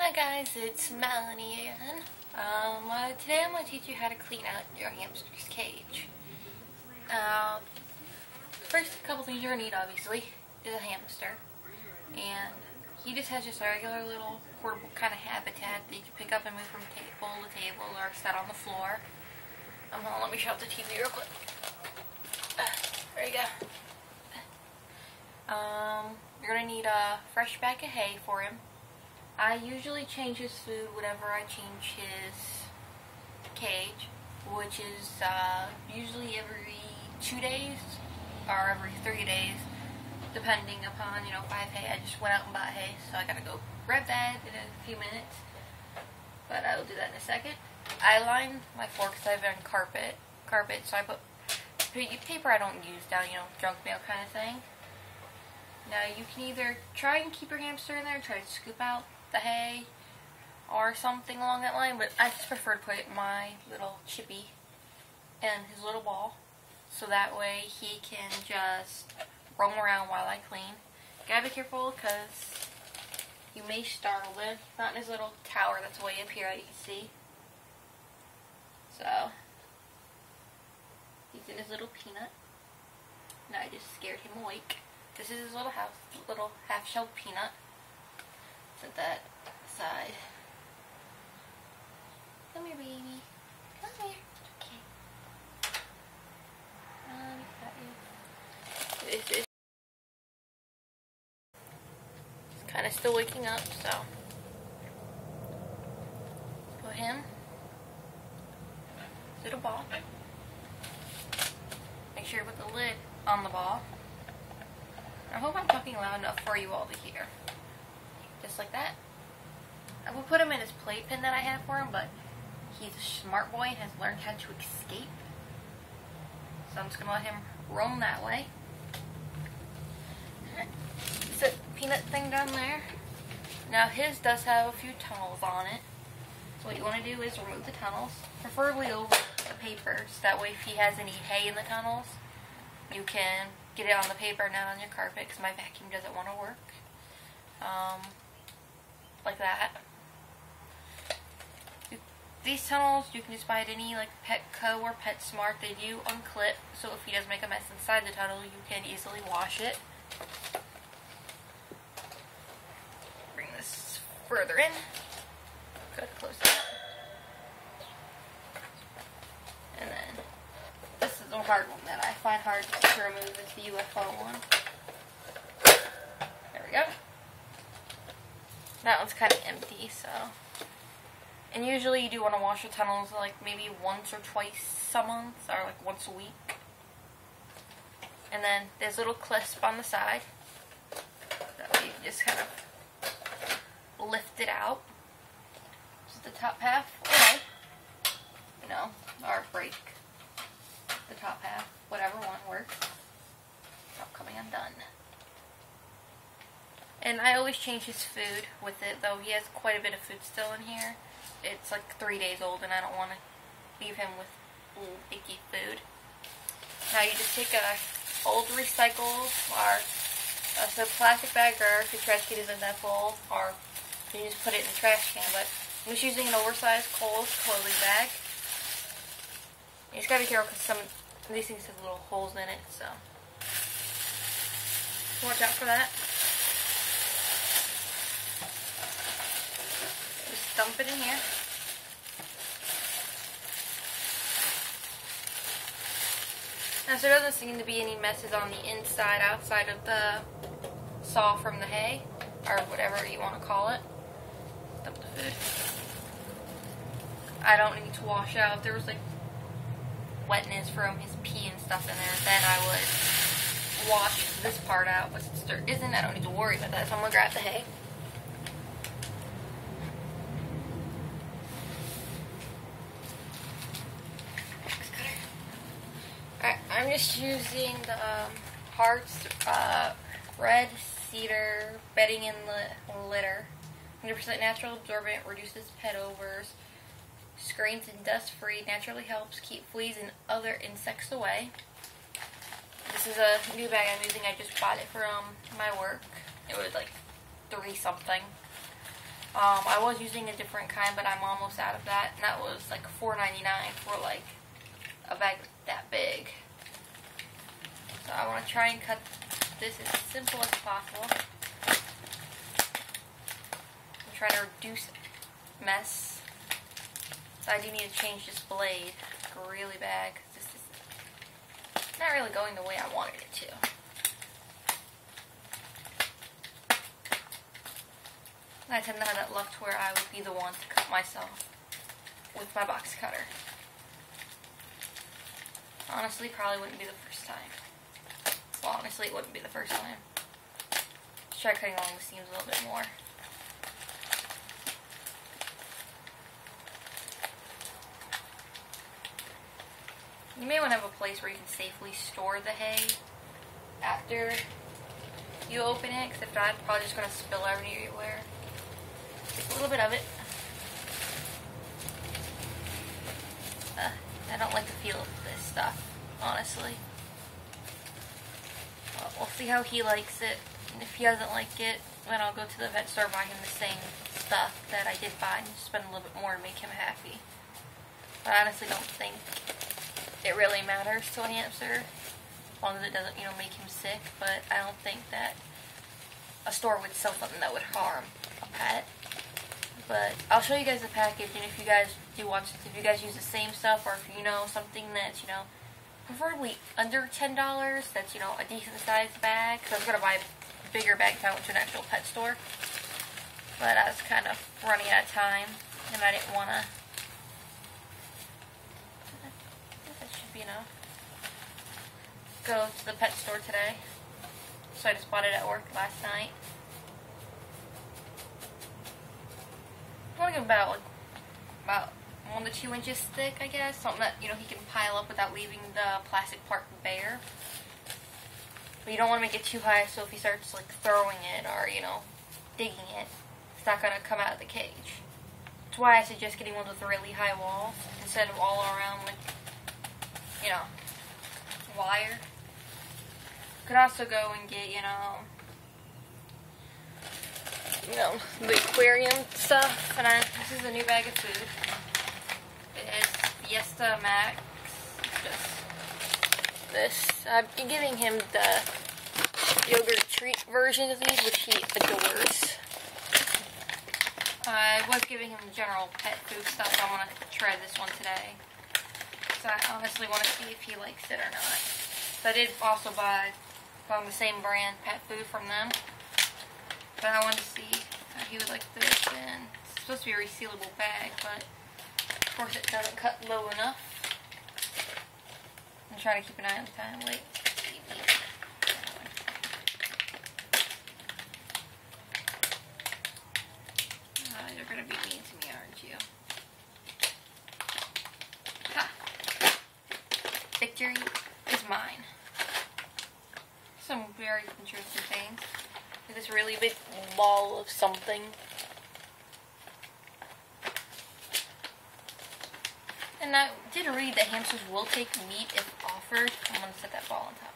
Hi guys, it's Melanie again. Today I'm going to teach you how to clean out your hamster's cage. First couple things you're going to need, obviously, is a hamster. And he just has just a regular little portable kind of habitat that you can pick up and move from table to table or set on the floor. Hold on, let me shut off the TV real quick. There you go. You're going to need a fresh bag of hay for him. I usually change his food whenever I change his cage, which is usually every 2 days or every 3 days, depending upon, if I have hay. I just went out and bought hay, so I gotta go grab that in a few minutes, but I will do that in a second. I line my floor because I have it on carpet, so I put paper I don't use down, junk mail kind of thing. Now you can either try and keep your hamster in there and try to scoop out the hay or something along that line, but I just prefer to put my little Chippy in his little ball, so that way he can just roam around while I clean. Gotta be careful because you may startle him. Not in his little tower that's way up here that you can see. So he's in his little peanut. Now I just scared him awake. This is his little house, little half-shelled peanut. Set that aside. Come here, baby. Come here. Okay. Got you. This is kind of still waking up, so put him. Little ball. Make sure you put the lid on the ball. I hope I'm talking loud enough for you all to hear. Just like that. I will put him in his playpen that I have for him, but he's a smart boy and has learned how to escape. So I'm just going to let him roam that way. Set the peanut thing down there. Now his does have a few tunnels on it. So what you want to do is remove the tunnels, preferably over the paper, so that way if he has any hay in the tunnels, you can get it on the paper, not on your carpet, because my vacuum doesn't want to work. Like that. These tunnels you can just buy at any Petco or PetSmart. They do unclip, so if he does make a mess inside the tunnel, you can easily wash it. Bring this further in. Good, close it up. And then this is a hard one that I find hard to remove, is the UFO one. There we go. That one's kind of empty, so. And usually you do want to wash your tunnels maybe once or twice a month, or once a week. And then there's a little clisp on the side that you just kind of lift it out. Just the top half away. Or break the top half, whatever one works. Stop coming undone. And I always change his food with it, though he has quite a bit of food still in here. It's 3 days old, and I don't want to leave him with old, icky food. Now you just take a old recycle or a plastic bag, or if your trash can isn't that full, or you just put it in the trash can. But I'm just using an oversized Kohl's clothing bag. You just gotta be careful because some of these things have little holes in it, so watch out for that. Just dump it in here. Now, so there doesn't seem to be any messes on the inside, outside of the saw from the hay, or whatever you want to call it. Dump the food. I don't need to wash out. If there was wetness from his pee and stuff in there, then I would wash this part out. But since there isn't, I don't need to worry about that. So I'm going to grab the hay. Alright, I'm just using the Hearts Red Cedar bedding in the litter. 100% natural, absorbent, reduces pet odors, screens and dust free, naturally helps keep fleas and other insects away. This is a new bag I'm using. I just bought it from my work. It was $3 something. I was using a different kind, but I'm almost out of that, and that was like $4.99 for like a bag that big. So I want to try and cut this as simple as possible. I'm trying to reduce mess. So I do need to change this blade really bad, because this is not really going the way I wanted it to. I tend to have that luck to where I would be the one to cut myself with my box cutter. Honestly, probably wouldn't be the first time. Well, honestly, it wouldn't be the first time. Let's try cutting along the seams a little bit more. You may want to have a place where you can safely store the hay after you open it, because if not, it's probably just going to spill everywhere. Just a little bit of it. I don't like the feel of this stuff, honestly. Well, we'll see how he likes it. And if he doesn't like it, then I'll go to the vet store and buy him the same stuff that I did buy and spend a little bit more to make him happy. But I honestly don't think it really matters to a hamster, as long as it doesn't, make him sick. But I don't think that a store would sell something that would harm a pet. But I'll show you guys the package, and if you guys do watch this, if you guys use the same stuff, or if you know something that's, preferably under $10, that's, a decent sized bag, because I was going to buy a bigger bag if I went to an actual pet store. But I was kind of running out of time, and I didn't want to. I think that should be enough. Go to the pet store today. So I just bought it at work last night. I'm going to give him about 1 to 2 inches thick, I guess. Something that, he can pile up without leaving the plastic part bare. But you don't want to make it too high, so if he starts, throwing it or, digging it, it's not going to come out of the cage. That's why I suggest getting one with really high walls instead of all around, wire. You could also go and get, the aquarium stuff. And this is a new bag of food. It is Fiesta Max. It's just this. I've been giving him the yogurt treat version of these, which he adores. I was giving him general pet food stuff, so I want to try this one today. So I honestly want to see if he likes it or not. So I did also buy the same brand pet food from them. But I wanted to see how he would like this, and it's supposed to be a resealable bag, but of course it doesn't cut low enough. I'm trying to keep an eye on the time. Wait. You're going to be mean to me, aren't you? Ha! Victory is mine. Some very interesting things. This really big ball of something. And I did read that hamsters will take meat if offered. I'm going to set that ball on top.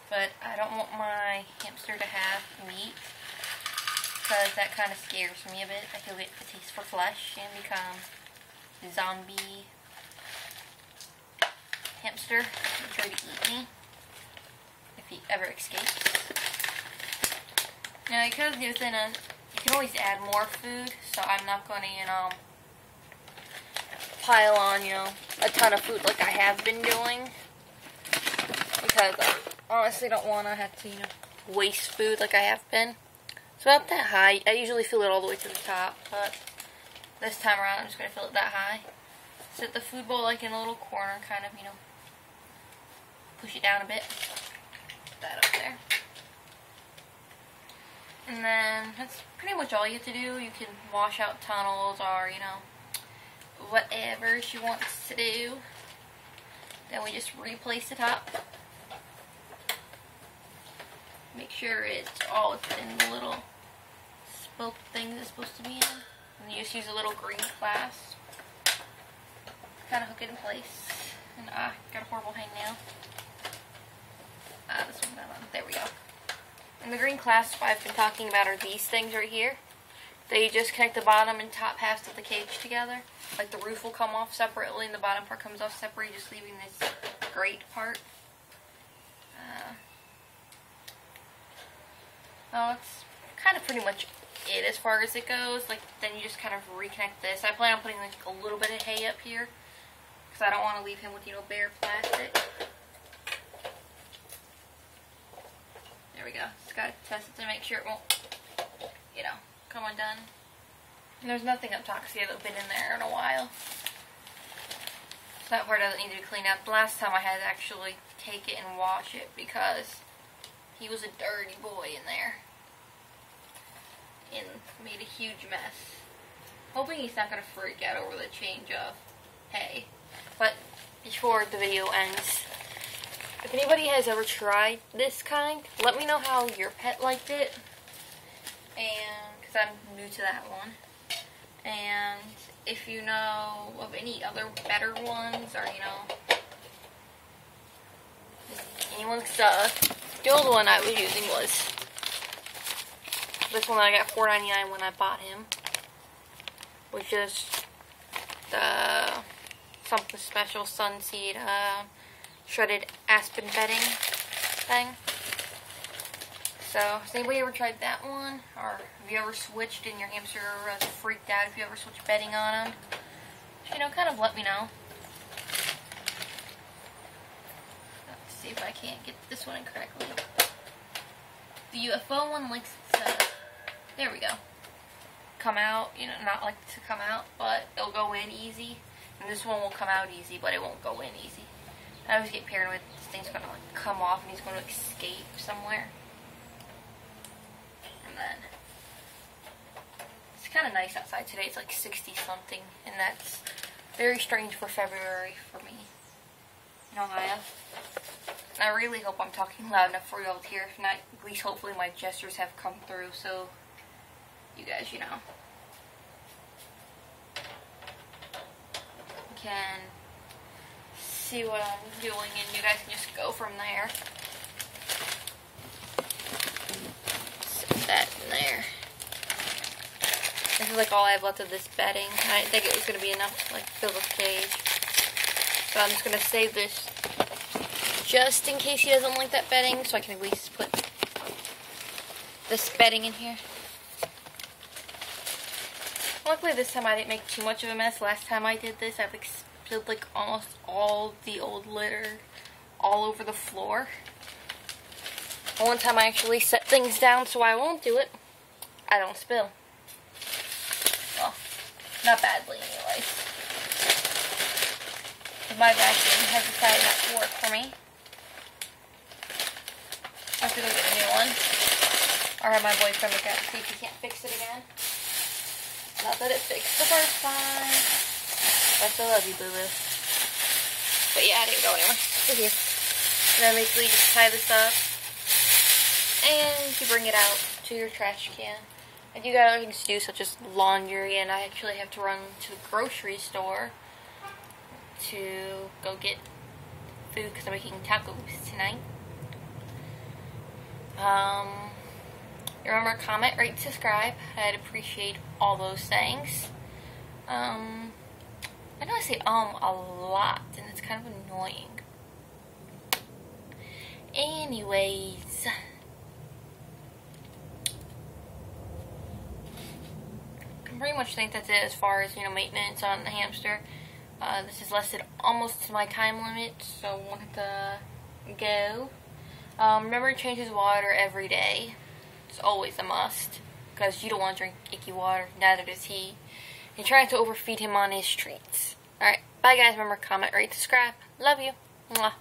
But I don't want my hamster to have meat, because that kind of scares me a bit. That he'll get a taste for flesh and become a zombie hamster and try to eat me if he ever escapes. Now, because you can always add more food, so I'm not going to, pile on, a ton of food like I have been doing, because I honestly don't want to have to, waste food like I have been. It's about that high. I usually fill it all the way to the top, but this time around I'm just going to fill it that high. Set the food bowl in a little corner, kind of, push it down a bit. Put that up there. And then that's pretty much all you have to do. You can wash out tunnels or, whatever she wants to do. Then we just replace the top. Make sure it's all in the little spoke thing it's supposed to be in. And you just use a little green clasp. Kind of hook it in place. And got a horrible hangnail. This one got on. There we go. And the green clasp I've been talking about are these things right here. So you just connect the bottom and top halves of the cage together. Like the roof will come off separately and the bottom part comes off separately, just leaving this grate part. Well, that's kind of pretty much it as far as it goes. Like, then you just kind of reconnect this. I plan on putting like a little bit of hay up here because I don't want to leave him with, you know, bare plastic. There we go. Just gotta test it to make sure it won't, you know, come undone. And there's nothing up top because he hasn't been in there in a while. So that part doesn't need to be cleaned up. Last time I had to actually take it and wash it because he was a dirty boy in there. And made a huge mess. Hoping he's not going to freak out over the change of hay. But before the video ends, if anybody has ever tried this kind, let me know how your pet liked it. And, because I'm new to that one. And if you know of any other better ones, or, you know, anyone, the old one I was using was this one that I got $4.99 when I bought him, which is the something special sunseed shredded aspen bedding thing. So, has anybody ever tried that one? Or have you ever switched and your hamster freaked out if you ever switched bedding on them? You know, kind of let me know. Let's see if I can't get this one in correctly. The UFO one likes to, there we go, come out, you know, not like to come out, but it'll go in easy. And this one will come out easy, but it won't go in easy. I always get paranoid this thing's going to like come off and he's going to escape somewhere. And then, it's kind of nice outside today. It's like 60 something, and that's very strange for February for me in Ohio. And I really hope I'm talking loud enough for you all to hear. If not, at least hopefully my gestures have come through so you guys, you know, can see what I'm doing, and you guys can just go from there. Set that in there. This is like all I have left of this bedding. I didn't think it was going to be enough to like fill the cage. So I'm just going to save this just in case he doesn't like that bedding, so I can at least put this bedding in here. Luckily this time I didn't make too much of a mess. Last time I did this, I like spilled like almost all the old litter all over the floor. And one time I actually set things down so I won't do it. I don't spill. Well, not badly anyways. My vacuum has decided not to work for me. I have to go get a new one. Or have my boyfriend look at it, see if he can't fix it again. Not that it fixed the first time. I still love you, boo-boo. But yeah, I didn't go anywhere. It's here. And then basically just tie this up. And you bring it out to your trash can. And you got other things to do, such as laundry. And I actually have to run to the grocery store to go get food because I'm making tacos tonight. Remember, comment, rate, subscribe. I'd appreciate all those things. I know I say a lot, and it's kind of annoying. Anyways, I pretty much think that's it as far as, you know, maintenance on the hamster. This is lasted almost to my time limit, so I want to go. Remember to change his water every day. It's always a must, because you don't want to drink icky water, neither does he. And try not to overfeed him on his treats. Alright, bye guys, remember, comment, rate, subscribe. Love you. Mwah.